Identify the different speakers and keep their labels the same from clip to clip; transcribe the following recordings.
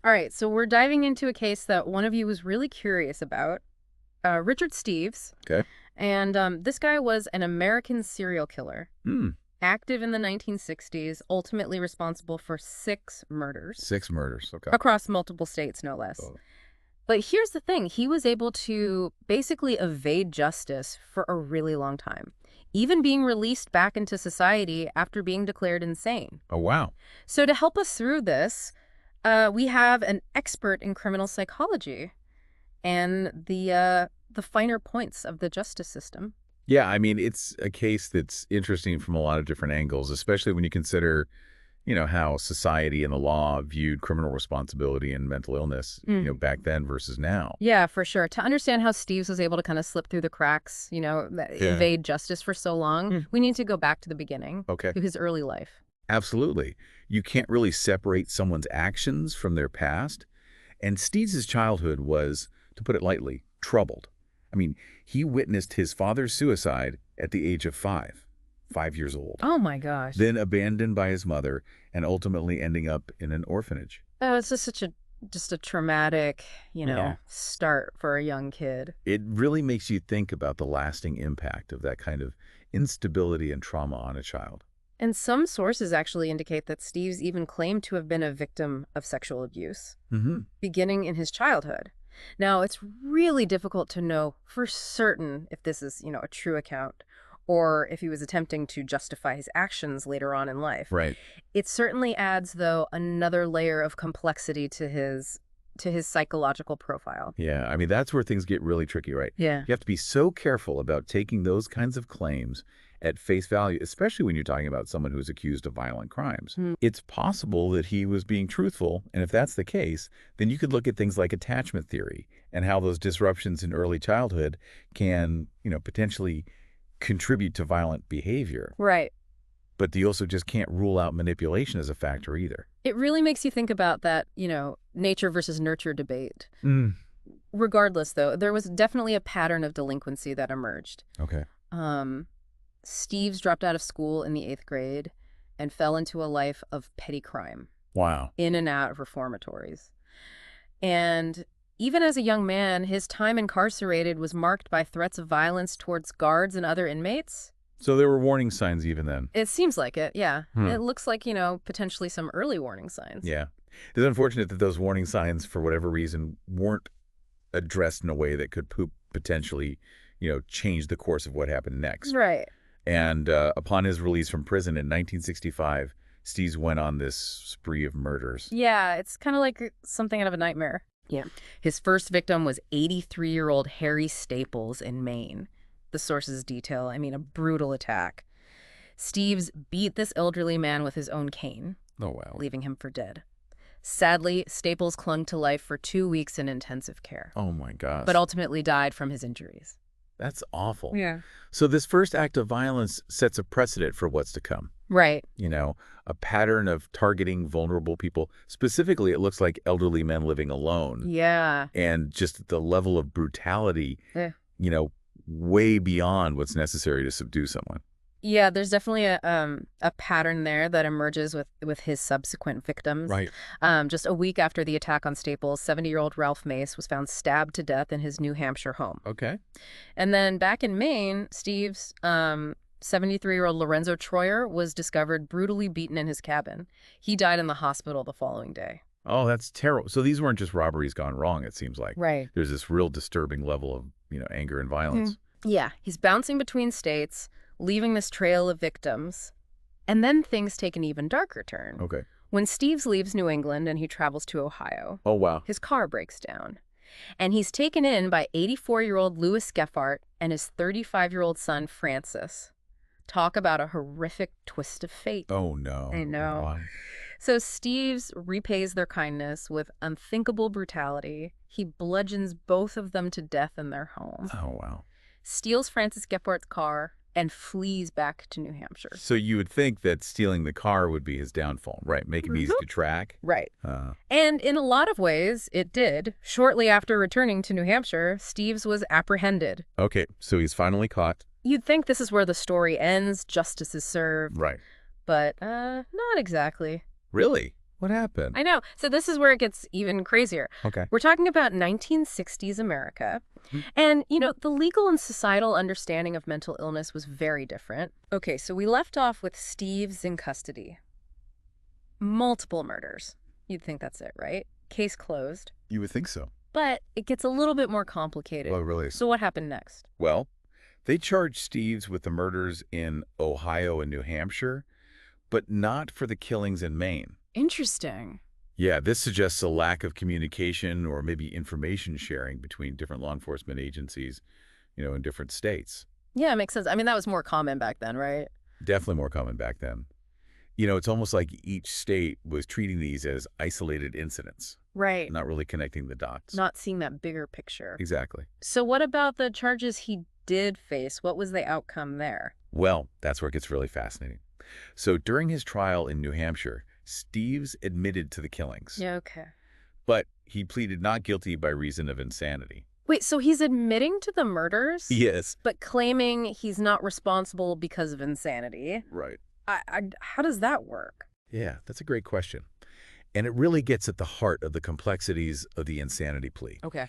Speaker 1: All right, so we're diving into a case that one of you was really curious about, Richard Steeves.
Speaker 2: Okay.
Speaker 1: And this guy was an American serial killer,
Speaker 2: Hmm.
Speaker 1: active in the 1960s, ultimately responsible for 6 murders
Speaker 2: 6 murders. Okay.
Speaker 1: across multiple states, no less.
Speaker 2: Oh.
Speaker 1: But here's the thing. He was able to basically evade justice for a really long time, even being released back into society after being declared insane.
Speaker 2: Oh, wow.
Speaker 1: So to help us through this, we have an expert in criminal psychology and the finer points of the justice system.
Speaker 2: Yeah, I mean, it's a case that's interesting from a lot of different angles, especially when you consider, how society and the law viewed criminal responsibility and mental illness, back then versus now.
Speaker 1: Yeah, for sure. To understand how Steves was able to kind of slip through the cracks,
Speaker 2: Yeah.
Speaker 1: evade justice for so long, we need to go back to the beginning,
Speaker 2: Okay.
Speaker 1: to his early life.
Speaker 2: Absolutely. You can't really separate someone's actions from their past. And Steeves' childhood was, to put it lightly, troubled. I mean, he witnessed his father's suicide at the age of 5 years old,
Speaker 1: Oh my gosh.
Speaker 2: then abandoned by his mother and ultimately ending up in an orphanage.
Speaker 1: Oh, it's just a traumatic,
Speaker 2: Yeah.
Speaker 1: start for a young kid.
Speaker 2: It really makes you think about the lasting impact of that kind of instability and trauma on a child.
Speaker 1: And some sources actually indicate that Steves even claimed to have been a victim of sexual abuse,
Speaker 2: Mm-hmm.
Speaker 1: beginning in his childhood. Now, it's really difficult to know for certain if this is, a true account or if he was attempting to justify his actions later on in life.
Speaker 2: Right.
Speaker 1: It certainly adds, though, another layer of complexity to his psychological profile.
Speaker 2: Yeah, I mean, that's where things get really tricky, right?
Speaker 1: Yeah.
Speaker 2: You have to be so careful about taking those kinds of claims at face value, especially when you're talking about someone who's accused of violent crimes.
Speaker 1: Hmm.
Speaker 2: It's possible that he was being truthful, and if that's the case, then you could look at things like attachment theory and how those disruptions in early childhood can, potentially contribute to violent behavior.
Speaker 1: Right.
Speaker 2: But you also just can't rule out manipulation as a factor either.
Speaker 1: It really makes you think about that, nature versus nurture debate.
Speaker 2: Mm.
Speaker 1: Regardless, though, there was definitely a pattern of delinquency that emerged.
Speaker 2: Okay.
Speaker 1: Steves dropped out of school in the 8th grade and fell into a life of petty crime,
Speaker 2: Wow.
Speaker 1: in and out of reformatories. And even as a young man, his time incarcerated was marked by threats of violence towards guards and other inmates.
Speaker 2: So there were warning signs even then.
Speaker 1: It seems like it, yeah.
Speaker 2: Hmm.
Speaker 1: It looks like, potentially some early warning signs.
Speaker 2: Yeah. It's unfortunate that those warning signs, for whatever reason, weren't addressed in a way that could potentially, change the course of what happened next.
Speaker 1: Right.
Speaker 2: And upon his release from prison in 1965, Steeves went on this spree of murders.
Speaker 1: Yeah, it's kind of like something out of a nightmare.
Speaker 2: Yeah.
Speaker 1: His first victim was 83-year-old Harry Staples in Maine. The sources detail, a brutal attack. Steeves beat this elderly man with his own cane,
Speaker 2: Oh, wow.
Speaker 1: leaving him for dead. Sadly, Staples clung to life for 2 weeks in intensive care,
Speaker 2: Oh, my gosh.
Speaker 1: but ultimately died from his injuries.
Speaker 2: That's awful.
Speaker 1: Yeah.
Speaker 2: So this first act of violence sets a precedent for what's to come.
Speaker 1: Right.
Speaker 2: A pattern of targeting vulnerable people. Specifically, it looks like elderly men living alone.
Speaker 1: Yeah.
Speaker 2: And just the level of brutality,
Speaker 1: Eh.
Speaker 2: way beyond what's necessary to subdue someone.
Speaker 1: Yeah, there's definitely a pattern there that emerges with his subsequent victims.
Speaker 2: Right.
Speaker 1: Just a week after the attack on Staples, 70-year-old Ralph Mace was found stabbed to death in his New Hampshire home.
Speaker 2: Okay.
Speaker 1: And then back in Maine, Steve's 73-year-old Lorenzo Troyer was discovered brutally beaten in his cabin. He died in the hospital the following day.
Speaker 2: Oh, that's terrible. So these weren't just robberies gone wrong, it seems like.
Speaker 1: Right.
Speaker 2: There's this real disturbing level of, anger and violence.
Speaker 1: Yeah, he's bouncing between states, leaving this trail of victims. And then things take an even darker turn.
Speaker 2: Okay.
Speaker 1: When Steeves leaves New England and he travels to Ohio,
Speaker 2: Oh, wow.
Speaker 1: his car breaks down. And he's taken in by 84-year-old Louis Geffart and his 35-year-old son, Francis. Talk about a horrific twist of fate.
Speaker 2: Oh, no.
Speaker 1: I know.
Speaker 2: Wow.
Speaker 1: So Steeves repays their kindness with unthinkable brutality. He bludgeons both of them to death in their home,
Speaker 2: Oh, wow.
Speaker 1: steals Francis Geffart's car, and flees back to New Hampshire.
Speaker 2: So you would think that stealing the car would be his downfall, right? Make him easy to track.
Speaker 1: Right.
Speaker 2: Uh,
Speaker 1: And in a lot of ways, it did. Shortly after returning to New Hampshire, Steeves was apprehended.
Speaker 2: okay, so he's finally caught.
Speaker 1: You'd think this is where the story ends, justice is served,
Speaker 2: Right.
Speaker 1: but not exactly.
Speaker 2: Really? What happened?
Speaker 1: I know. So this is where it gets even crazier.
Speaker 2: Okay.
Speaker 1: We're talking about 1960s America.
Speaker 2: Hmm.
Speaker 1: And, the legal and societal understanding of mental illness was very different. Okay, so we left off with Steeves in custody. Multiple murders. You'd think that's it, right? Case closed.
Speaker 2: You would think so.
Speaker 1: But it gets a little bit more complicated.
Speaker 2: Well, really.
Speaker 1: So what happened next?
Speaker 2: Well, they charged Steeves with the murders in Ohio and New Hampshire, but not for the killings in Maine.
Speaker 1: Interesting.
Speaker 2: Yeah, this suggests a lack of communication or maybe information sharing between different law enforcement agencies, in different states.
Speaker 1: Yeah, it makes sense. I mean, that was more common back then, right?
Speaker 2: Definitely more common back then. It's almost like each state was treating these as isolated incidents,
Speaker 1: Right.
Speaker 2: not really connecting the dots.
Speaker 1: Not seeing that bigger picture.
Speaker 2: Exactly.
Speaker 1: So what about the charges he did face? What was the outcome there?
Speaker 2: Well, that's where it gets really fascinating. So during his trial in New Hampshire, Steeves admitted to the killings,
Speaker 1: Yeah, okay.
Speaker 2: but he pleaded not guilty by reason of insanity.
Speaker 1: Wait, so he's admitting to the murders,
Speaker 2: Yes.
Speaker 1: but claiming he's not responsible because of insanity?
Speaker 2: Right.
Speaker 1: How does that work?
Speaker 2: Yeah, that's a great question. And it really gets at the heart of the complexities of the insanity plea.
Speaker 1: Okay.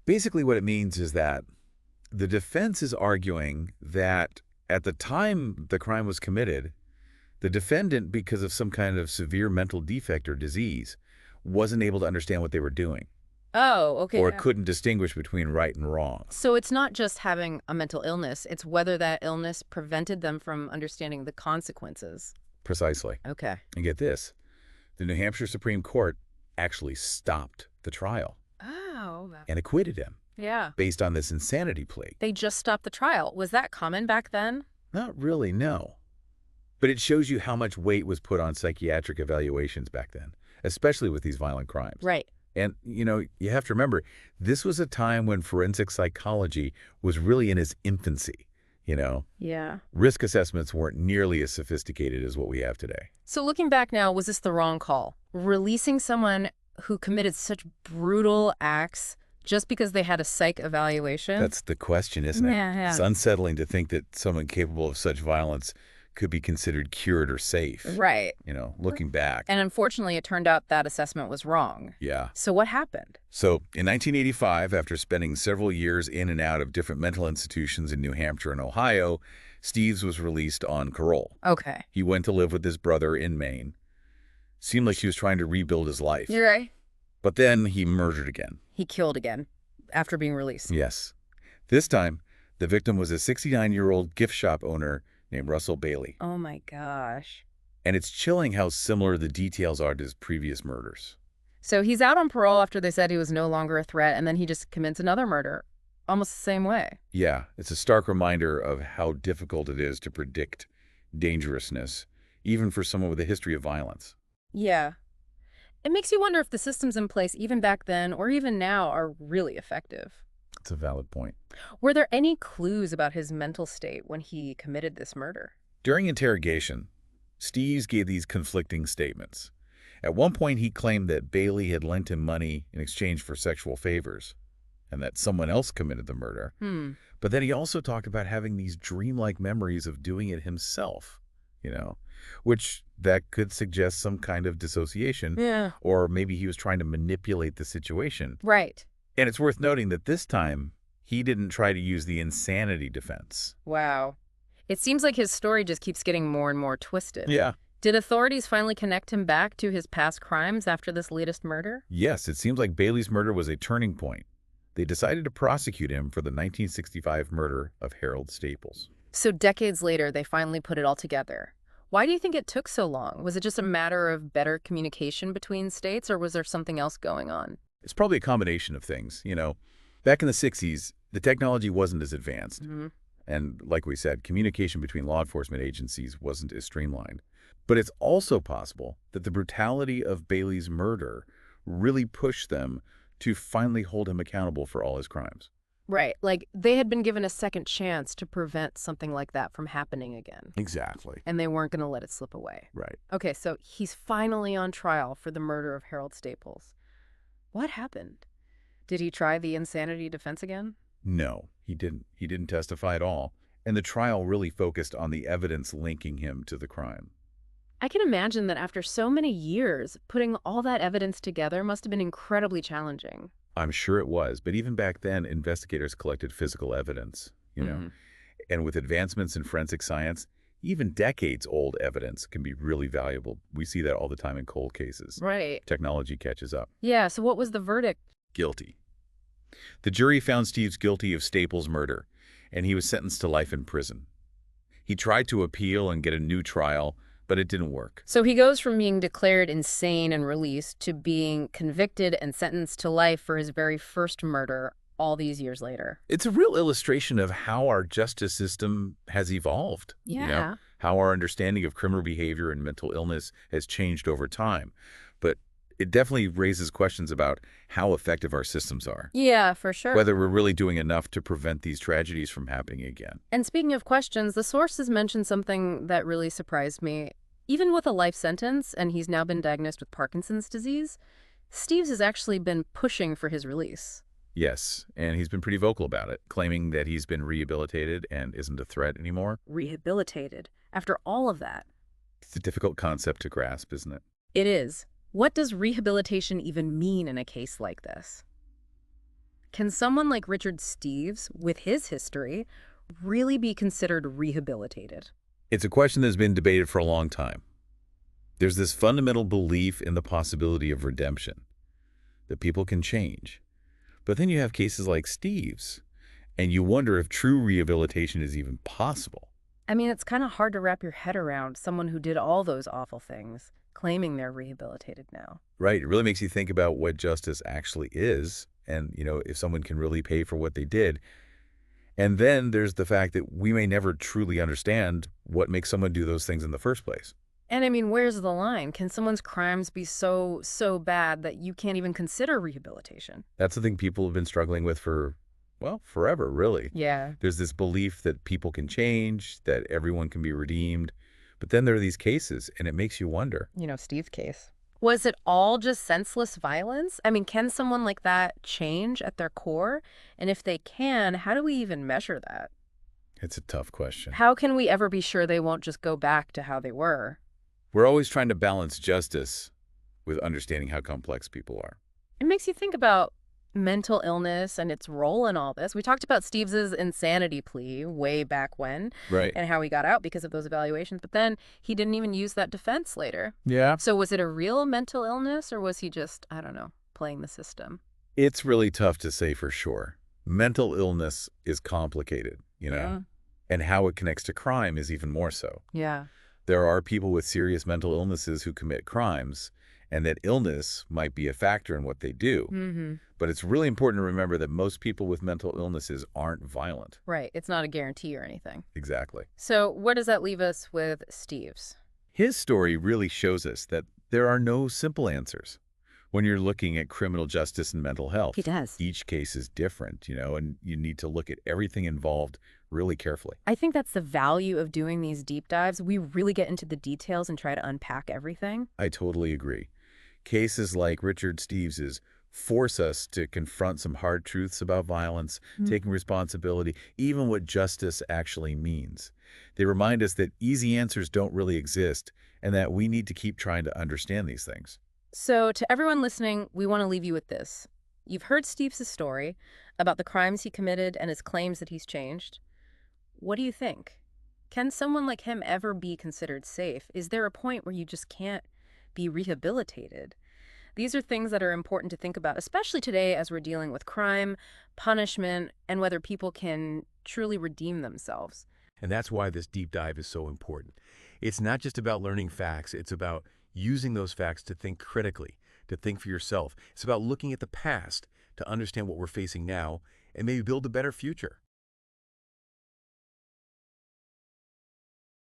Speaker 2: Basically, what it means is that the defense is arguing that at the time the crime was committed, the defendant, because of some kind of severe mental defect or disease, wasn't able to understand what they were doing,
Speaker 1: Oh, okay.
Speaker 2: or
Speaker 1: Yeah.
Speaker 2: couldn't distinguish between right and wrong.
Speaker 1: So it's not just having a mental illness, it's whether that illness prevented them from understanding the consequences.
Speaker 2: Precisely.
Speaker 1: Okay.
Speaker 2: And get this, the New Hampshire Supreme Court actually stopped the trial
Speaker 1: Oh,
Speaker 2: and acquitted him
Speaker 1: yeah.
Speaker 2: based on this insanity plea.
Speaker 1: They just stopped the trial. Was that common back then?
Speaker 2: Not really, no. But it shows you how much weight was put on psychiatric evaluations back then, especially with these violent crimes.
Speaker 1: Right.
Speaker 2: And, you have to remember, this was a time when forensic psychology was really in its infancy.
Speaker 1: Yeah.
Speaker 2: Risk assessments weren't nearly as sophisticated as what we have today.
Speaker 1: So looking back now, was this the wrong call? Releasing someone who committed such brutal acts just because they had a psych evaluation?
Speaker 2: That's the question, isn't it?
Speaker 1: Yeah.
Speaker 2: It's unsettling to think that someone capable of such violence could be considered cured or safe.
Speaker 1: Right.
Speaker 2: Looking back.
Speaker 1: And unfortunately, it turned out that assessment was wrong.
Speaker 2: Yeah.
Speaker 1: So what happened?
Speaker 2: So in 1985, after spending several years in and out of different mental institutions in New Hampshire and Ohio, Steeves was released on parole.
Speaker 1: Okay.
Speaker 2: He went to live with his brother in Maine. Seemed like he was trying to rebuild his life.
Speaker 1: You're right.
Speaker 2: But then he murdered again.
Speaker 1: He killed again after being released.
Speaker 2: Yes. This time, the victim was a 69-year-old gift shop owner named Russell Bailey.
Speaker 1: Oh my gosh.
Speaker 2: And it's chilling how similar the details are to his previous murders.
Speaker 1: So he's out on parole after they said he was no longer a threat, and then he just commits another murder, almost the same way.
Speaker 2: Yeah, it's a stark reminder of how difficult it is to predict dangerousness, even for someone with a history of violence.
Speaker 1: Yeah. It makes you wonder if the systems in place, even back then or even now, are really effective.
Speaker 2: It's a valid point.
Speaker 1: Were there any clues about his mental state when he committed this murder?
Speaker 2: During interrogation, Steeves gave these conflicting statements. At one point, he claimed that Bailey had lent him money in exchange for sexual favors, and that someone else committed the murder. But then he also talked about having these dreamlike memories of doing it himself, which that could suggest some kind of dissociation.
Speaker 1: Yeah.
Speaker 2: Or maybe he was trying to manipulate the situation.
Speaker 1: Right.
Speaker 2: And it's worth noting that this time, he didn't try to use the insanity defense.
Speaker 1: Wow. It seems like his story just keeps getting more and more twisted.
Speaker 2: Yeah.
Speaker 1: Did authorities finally connect him back to his past crimes after this latest murder?
Speaker 2: Yes, it seems like Bailey's murder was a turning point. They decided to prosecute him for the 1965 murder of Harold Staples.
Speaker 1: So decades later, they finally put it all together. Why do you think it took so long? Was it just a matter of better communication between states, or was there something else going on?
Speaker 2: It's probably a combination of things. Back in the 60s, the technology wasn't as advanced. And like we said, communication between law enforcement agencies wasn't as streamlined. But it's also possible that the brutality of Bailey's murder really pushed them to finally hold him accountable for all his crimes.
Speaker 1: Right. Like they had been given a second chance to prevent something like that from happening again.
Speaker 2: Exactly.
Speaker 1: And they weren't going to let it slip away.
Speaker 2: Right.
Speaker 1: Okay, so he's finally on trial for the murder of Harold Staples. What happened? Did he try the insanity defense again?
Speaker 2: No, he didn't. He didn't testify at all. And the trial really focused on the evidence linking him to the crime.
Speaker 1: I can imagine that after so many years, putting all that evidence together must have been incredibly challenging.
Speaker 2: I'm sure it was, but even back then, investigators collected physical evidence,
Speaker 1: Hmm.
Speaker 2: And with advancements in forensic science, even decades-old evidence can be really valuable. We see that all the time in cold cases.
Speaker 1: Right.
Speaker 2: Technology catches up.
Speaker 1: Yeah, so what was the verdict?
Speaker 2: Guilty. The jury found Steeves guilty of Staples' murder, and he was sentenced to life in prison. He tried to appeal and get a new trial, but it didn't work.
Speaker 1: So he goes from being declared insane and released to being convicted and sentenced to life for his very first murder all these years later.
Speaker 2: It's a real illustration of how our justice system has evolved,
Speaker 1: Yeah.
Speaker 2: how our understanding of criminal behavior and mental illness has changed over time. But it definitely raises questions about how effective our systems are,
Speaker 1: Yeah, for sure.
Speaker 2: whether we're really doing enough to prevent these tragedies from happening again.
Speaker 1: And speaking of questions, the sources mentioned something that really surprised me. Even with a life sentence, and he's now been diagnosed with Parkinson's disease, Steeves has actually been pushing for his release.
Speaker 2: Yes, and he's been pretty vocal about it, claiming that he's been rehabilitated and isn't a threat anymore.
Speaker 1: Rehabilitated. After all of that.
Speaker 2: It's a difficult concept to grasp, isn't it?
Speaker 1: It is. What does rehabilitation even mean in a case like this? Can someone like Richard Steeves, with his history, really be considered rehabilitated?
Speaker 2: It's a question that's been debated for a long time. There's this fundamental belief in the possibility of redemption, that people can change. But then you have cases like Steeves, and you wonder if true rehabilitation is even possible.
Speaker 1: I mean, it's kind of hard to wrap your head around someone who did all those awful things, claiming they're rehabilitated now.
Speaker 2: Right? It really makes you think about what justice actually is, and, if someone can really pay for what they did. And then there's the fact that we may never truly understand what makes someone do those things in the first place.
Speaker 1: And I mean, where's the line? Can someone's crimes be so bad that you can't even consider rehabilitation?
Speaker 2: That's the thing people have been struggling with for, well, forever, really.
Speaker 1: Yeah.
Speaker 2: There's this belief that people can change, that everyone can be redeemed. But then there are these cases, and it makes you wonder.
Speaker 1: Steve's case. Was it all just senseless violence? I mean, can someone like that change at their core? And if they can, how do we even measure that?
Speaker 2: It's a tough question.
Speaker 1: How can we ever be sure they won't just go back to how they were?
Speaker 2: We're always trying to balance justice with understanding how complex people are.
Speaker 1: It makes you think about mental illness and its role in all this. We talked about Steves's insanity plea way back when
Speaker 2: Right.
Speaker 1: and how he got out because of those evaluations, but then he didn't even use that defense later.
Speaker 2: Yeah.
Speaker 1: So was it a real mental illness or was he just, I don't know, playing the system?
Speaker 2: It's really tough to say for sure. Mental illness is complicated,
Speaker 1: Yeah.
Speaker 2: and how it connects to crime is even more so.
Speaker 1: Yeah.
Speaker 2: There are people with serious mental illnesses who commit crimes, and that illness might be a factor in what they do.
Speaker 1: Mm-hmm.
Speaker 2: But it's really important to remember that most people with mental illnesses aren't violent.
Speaker 1: Right. It's not a guarantee or anything.
Speaker 2: Exactly.
Speaker 1: So where does that leave us with Steeves?
Speaker 2: His story really shows us that there are no simple answers when you're looking at criminal justice and mental health.
Speaker 1: He does.
Speaker 2: Each case is different, and you need to look at everything involved really carefully.
Speaker 1: I think that's the value of doing these deep dives. We really get into the details and try to unpack everything.
Speaker 2: I totally agree. Cases like Richard Steeves's force us to confront some hard truths about violence, taking responsibility, even what justice actually means. They remind us that easy answers don't really exist and that we need to keep trying to understand these things.
Speaker 1: So to everyone listening, we want to leave you with this. You've heard Steeves' story about the crimes he committed and his claims that he's changed. What do you think? Can someone like him ever be considered safe? Is there a point where you just can't be rehabilitated? These are things that are important to think about, especially today as we're dealing with crime, punishment, and whether people can truly redeem themselves.
Speaker 3: And that's why this deep dive is so important. It's not just about learning facts, it's about using those facts to think critically, to think for yourself. It's about looking at the past to understand what we're facing now and maybe build a better future.